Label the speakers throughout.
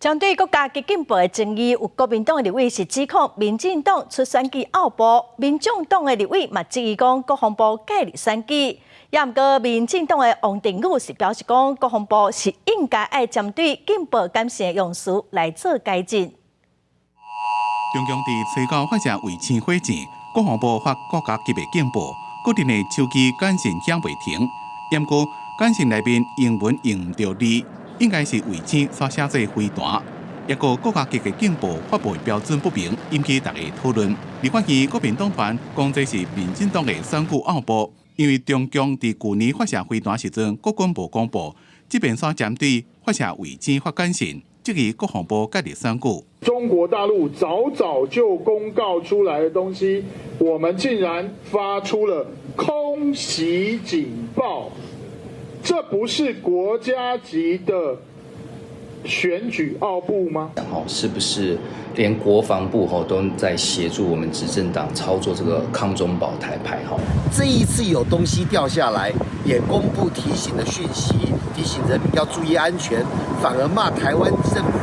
Speaker 1: 针对国家基金部的争议，有国民党的立委是指控民进党出选举拗步，民众党的立委嘛质疑讲国防部介入选举。也毋过，民进党的王定宇是表示讲，国防部是应该爱针对进步感性的用词来做改进。
Speaker 2: 中共伫催告发射卫星火箭，国防部发国家级的警报，固定的手机简讯响袂停。不过，简讯内面英文用唔到字，应该是卫星所写做飞弹。一个国家级的警报发布标准不明，引起大家讨论。而发现国民党团讲这是民进党的选举拗步，因为中共伫去年发射飞弹时阵，国军部公布，这边所针对发射卫星发简讯，质疑国防部介入选举。
Speaker 3: 中国大陆早就公告出来的东西，我们竟然发出了空袭警报，这不是国家级的选举拗步吗？
Speaker 4: 是不是连国防部都在协助我们执政党操作这个抗中保台牌号？
Speaker 5: 这一次有东西掉下来，也公布提醒的讯息，提醒人民要注意安全，反而骂台湾政府。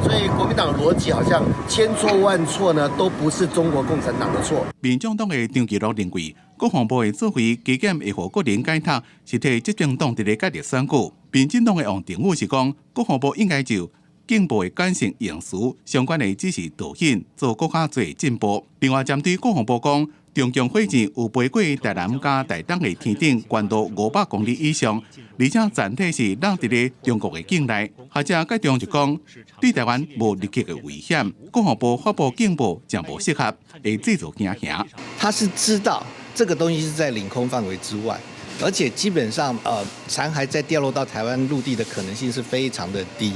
Speaker 5: 所以国民党的逻辑好像千错万错呢，都不是中国共产党的错。
Speaker 2: 民众党的张其乐认为，国防部的做回基检会互国人解读，是替执政党伫咧介入选举。民进党的王定宇是讲，国防部应该就警报的简讯用词相关的指示导引，做更加多进步。另外，针对国防部讲，中共火箭有飞过台南加台东的天顶，高度500公里以上，而且整体是落伫咧中国的境内。学者解中就讲，对台湾无立即的危险，国防部发布警报将无适合，会制造惊吓。
Speaker 6: 他是知道这个东西是在领空范围之外，而且基本上残骸再掉落到台湾陆地的可能性是非常的低。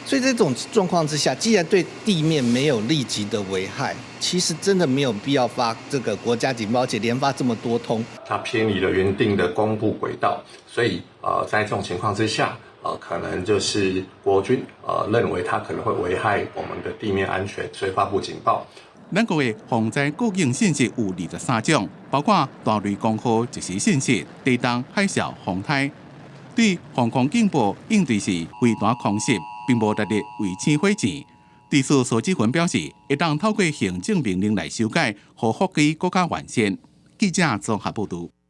Speaker 6: 所以这种状况之下，既然对地面没有立即的危害，其实真的没有必要发这个国家警报，而且连发这么多通。
Speaker 7: 它偏离了原定的公布轨道，所以在这种情况之下，可能就是国军认为它可能会危害我们的地面安全，所以发布警报。
Speaker 2: 咱国的防灾国境信息有23种，包括大雷、光号、即时信息、地震、海啸、风台。对防空警报应对是飞弹空袭，并无特列卫星火箭。地处苏志芬表示，会当透过行政命令来修改，互法规更加完善。记者综合报道。